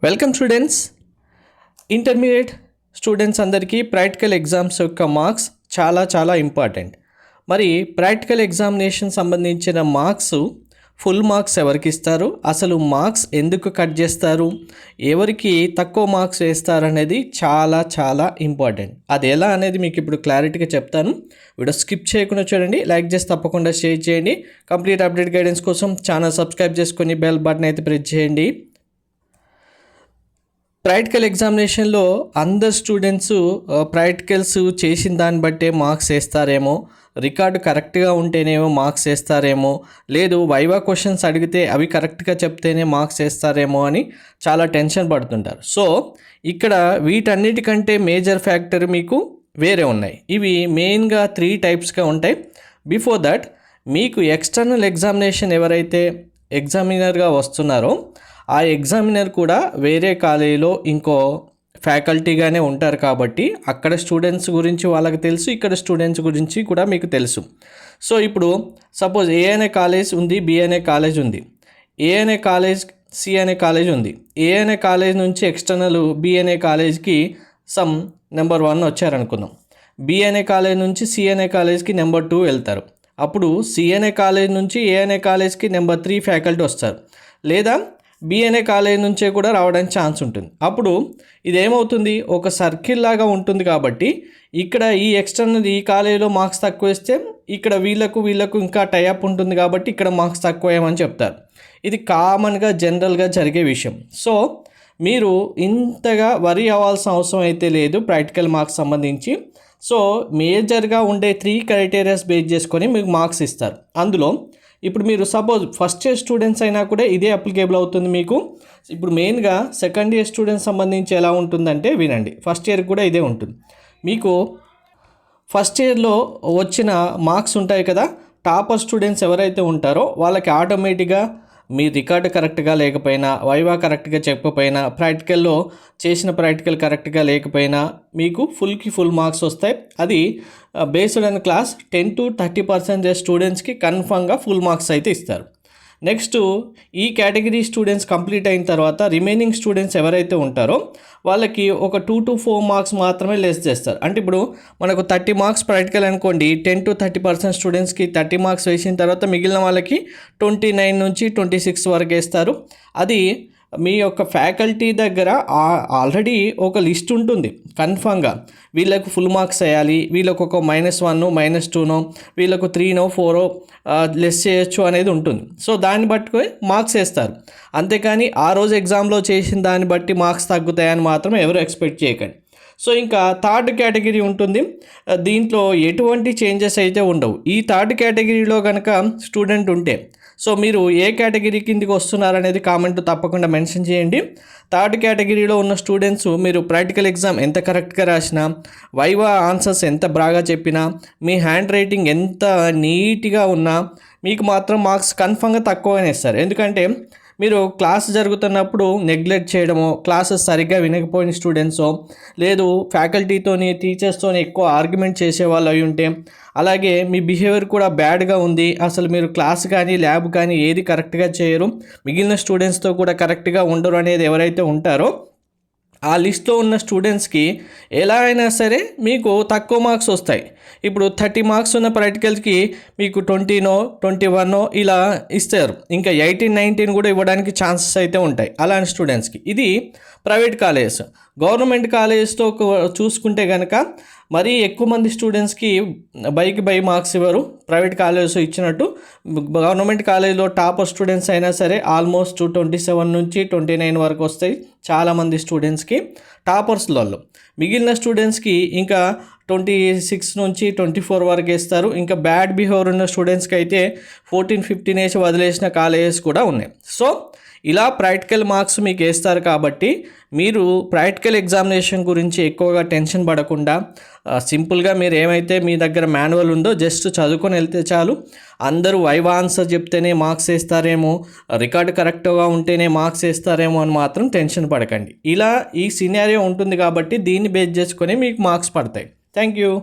Welcome students. Intermediate students అందరికీ practical exams యొక్క marks చాలా ఇంపార్టెంట్. మరి ప్రాక్టికల్ ఎగ్జామినేషన్ సంబంధించిన మార్క్స్ ఫుల్ మార్క్స్ ఎవరికి ఇస్తారు, అసలు మార్క్స్ ఎందుకు కట్ చేస్తారు, ఎవరికి తక్కువ మార్క్స్ వేస్తారు అనేది చాలా ఇంపార్టెంట్. అది ఎలా అనేది మీకు ఇప్పుడు క్లారిటీగా చెప్తాను. వీడియో స్కిప్ చేయకుండా చూడండి, లైక్ చేసి తప్పకుండా షేర్ చేయండి. కంప్లీట్ అప్డేట్ గైడెన్స్ కోసం ఛానల్ సబ్స్క్రైబ్ చేసుకొని బెల్ బటన్ అయితే ప్రెస్ చేయండి. ప్రాక్టికల్ ఎగ్జామినేషన్లో అందరు స్టూడెంట్స్ ప్రాక్టికల్స్ చేసిన దాన్ని బట్టే మార్క్స్ వేస్తారేమో, రికార్డు కరెక్ట్గా ఉంటేనేమో మార్క్స్ వేస్తారేమో, లేదు వైవా క్వశ్చన్స్ అడిగితే అవి కరెక్ట్గా చెప్తేనే మార్క్స్ వేస్తారేమో అని చాలా టెన్షన్ పడుతుంటారు. సో ఇక్కడ వీటన్నిటికంటే మేజర్ ఫ్యాక్టర్ మీకు వేరే ఉన్నాయి. ఇవి మెయిన్గా 3 టైప్స్గా ఉంటాయి. బిఫోర్ దట్ మీకు ఎక్స్టర్నల్ ఎగ్జామినేషన్ ఎవరైతే ఎగ్జామినర్గా వస్తున్నారో ఆ ఎగ్జామినర్ కూడా వేరే కాలేజీలో ఇంకో ఫ్యాకల్టీగానే ఉంటారు కాబట్టి అక్కడ స్టూడెంట్స్ గురించి వాళ్ళకి తెలుసు, ఇక్కడ స్టూడెంట్స్ గురించి కూడా మీకు తెలుసు. సో ఇప్పుడు సపోజ్ ఏ అనే కాలేజ్ ఉంది, బి అనే కాలేజ్ ఉంది, ఏ అనే కాలేజ్, సి అనే కాలేజ్ ఉంది. ఏ అనే కాలేజ్ నుంచి ఎక్స్టర్నల్ బి అనే కాలేజ్కి సమ్ నెంబర్ 1 వచ్చారనుకుందాం. బి అనే కాలేజ్ నుంచి సి అనే కాలేజ్కి నెంబర్ 2 వెళ్తారు. అప్పుడు సి అనే కాలేజ్ నుంచి ఏ అనే కాలేజ్కి నెంబర్ 3 ఫ్యాకల్టీ వస్తారు, లేదా బి అనే కాలేజ్ నుంచే కూడా రావడానికి ఛాన్స్ ఉంటుంది. అప్పుడు ఇదేమవుతుంది, ఒక సర్కిల్ లాగా ఉంటుంది. కాబట్టి ఇక్కడ ఈ ఎక్స్టర్నల్ ఈ కాలేజీలో మార్క్స్ తక్కువ వేస్తే ఇక్కడ వీళ్ళకు ఇంకా టైఅప్ ఉంటుంది కాబట్టి ఇక్కడ మార్క్స్ తక్కువ వేయమని చెప్తారు. ఇది కామన్గా జనరల్గా జరిగే విషయం. సో మీరు ఇంతగా వరీ అవ్వాల్సిన అవసరం అయితే లేదు ప్రాక్టికల్ మార్క్స్ సంబంధించి. సో మేజర్గా ఉండే 3 క్రైటీరియాస్ బేస్ చేసుకొని మీకు మార్క్స్ ఇస్తారు. అందులో ఇప్పుడు మీరు సపోజ్ ఫస్ట్ ఇయర్ స్టూడెంట్స్ అయినా కూడా ఇదే అప్లికేబుల్ అవుతుంది మీకు. ఇప్పుడు మెయిన్గా సెకండ్ ఇయర్ స్టూడెంట్స్ సంబంధించి ఎలా ఉంటుందంటే వినండి, ఫస్ట్ ఇయర్ కూడా ఇదే ఉంటుంది. మీకు ఫస్ట్ ఇయర్లో వచ్చిన మార్క్స్ ఉంటాయి కదా, టాపర్ స్టూడెంట్స్ ఎవరైతే ఉంటారో వాళ్ళకి ఆటోమేటిక్గా మీ రికార్డు కరెక్ట్గా లేకపోయినా, వైవా కరెక్ట్గా చెప్పకపోయినా, ప్రాక్టికల్లో చేసిన ప్రాక్టికల్ కరెక్ట్గా లేకపోయినా మీకు ఫుల్ మార్క్స్ వస్తాయి. అది బేస్డ్ ఆన్ క్లాస్ 10 to 30% స్టూడెంట్స్కి కన్ఫామ్గా ఫుల్ మార్క్స్ అయితే ఇస్తారు. నెక్స్ట్ ఈ కేటగిరీ స్టూడెంట్స్ కంప్లీట్ అయిన తర్వాత రిమైనింగ్ స్టూడెంట్స్ ఎవరైతే ఉంటారో వాళ్ళకి ఒక 2 to 4 మార్క్స్ మాత్రమే లెస్ చేస్తారు. అంటే ఇప్పుడు మనకు 30 మార్క్స్ ప్రాక్టికల్ అనుకోండి, 10 to 30% స్టూడెంట్స్కి 30 మార్క్స్ వేసిన తర్వాత మిగిలిన వాళ్ళకి 29 నుంచి 26 వరకు వేస్తారు. అది మీ యొక్క ఫ్యాకల్టీ దగ్గర ఆల్రెడీ ఒక లిస్ట్ ఉంటుంది కన్ఫామ్గా, వీళ్ళకు ఫుల్ మార్క్స్ వేయాలి, వీళ్ళకు ఒక -1 -2 వీళ్ళకు 3 4 లెస్ చేయొచ్చు అనేది ఉంటుంది. సో దాన్ని బట్టి మార్క్స్ వేస్తారు. అంతేకాని ఆ రోజు ఎగ్జామ్లో చేసిన దాన్ని బట్టి మార్క్స్ తగ్గుతాయని మాత్రం ఎవరు ఎక్స్పెక్ట్ చేయకండి. సో ఇంకా థర్డ్ కేటగిరీ ఉంటుంది. దీంట్లో ఎటువంటి చేంజెస్ అయితే ఉండవు. ఈ థర్డ్ కేటగిరీలో కనుక స్టూడెంట్ ఉంటే, సో మీరు ఏ కేటగిరీ కిందకి వస్తున్నారనేది కామెంట్ తప్పకుండా మెన్షన్ చేయండి. థర్డ్ కేటగిరీలో ఉన్న స్టూడెంట్స్ మీరు ప్రాక్టికల్ ఎగ్జామ్ ఎంత కరెక్ట్గా రాసినా, వైవా ఆన్సర్స్ ఎంత బాగా చెప్పినా, మీ హ్యాండ్ రైటింగ్ ఎంత నీట్గా ఉన్నా మీకు మాత్రం మార్క్స్ కన్ఫామ్గా తక్కువనే ఇస్తారు. ఎందుకంటే మీరు క్లాస్ జరుగుతున్నప్పుడు నెగ్లెక్ట్ చేయడమో, క్లాసెస్ సరిగ్గా వినకపోయిన స్టూడెంట్సో, లేదు ఫ్యాకల్టీతోని టీచర్స్తోని ఎక్కువ ఆర్గ్యుమెంట్ చేసేవాళ్ళు అయి ఉంటే, అలాగే మీ బిహేవియర్ కూడా బ్యాడ్గా ఉంది, అసలు మీరు క్లాస్ కానీ ల్యాబ్ కానీ ఏది కరెక్ట్గా చేయరు, మిగిలిన స్టూడెంట్స్తో కూడా కరెక్ట్గా ఉండరు అనేది ఎవరైతే ఉంటారో ఆ లిస్ట్లో ఉన్న స్టూడెంట్స్కి ఎలా అయినా సరే మీకు తక్కువ మార్క్స్ వస్తాయి. ఇప్పుడు 30 మార్క్స్ ఉన్న ప్రాక్టికల్స్కి మీకు 20 21 ఇలా ఇస్తారు. ఇంకా 18 19 కూడా ఇవ్వడానికి ఛాన్సెస్ అయితే ఉంటాయి అలాంటి స్టూడెంట్స్కి. ఇది ప్రైవేట్ కాలేజెస్. గవర్నమెంట్ కాలేజెస్తో చూసుకుంటే కనుక మరీ ఎక్కువ మంది స్టూడెంట్స్కి బై మార్క్స్ ఇవ్వరు. ప్రైవేట్ కాలేజెస్ ఇచ్చినట్టు గవర్నమెంట్ కాలేజ్లో టాపర్ స్టూడెంట్స్ అయినా సరే ఆల్మోస్ట్ 27 నుంచి 29 వరకు వస్తాయి చాలామంది స్టూడెంట్స్కి టాపర్స్లలో. మిగిలిన స్టూడెంట్స్కి ఇంకా 26 నుంచి 24 వరకు వేస్తారు. ఇంకా బ్యాడ్ బిహేవియర్ ఉన్న స్టూడెంట్స్కి అయితే 14 15 వేసి వదిలేసిన కాలేజెస్ కూడా ఉన్నాయి. సో ఇలా ప్రాక్టికల్ మార్క్స్ మీకు వేస్తారు. కాబట్టి మీరు ప్రాక్టికల్ ఎగ్జామినేషన్ గురించి ఎక్కువగా టెన్షన్ పడకుండా సింపుల్గా మీరు ఏమైతే మీ దగ్గర మాన్యువల్ ఉందో జస్ట్ చదువుకొని వెళ్తే చాలు. అందరూ వైవా ఆన్సర్ చెప్తేనే మార్క్స్ వేస్తారేమో, రికార్డు కరెక్ట్గా ఉంటేనే మార్క్స్ వేస్తారేమో అని మాత్రం టెన్షన్ పడకండి. ఇలా ఈ సినారియో ఉంటుంది కాబట్టి దీన్ని బేస్ చేసుకొని మీకు మార్క్స్ పడతాయి. Thank you.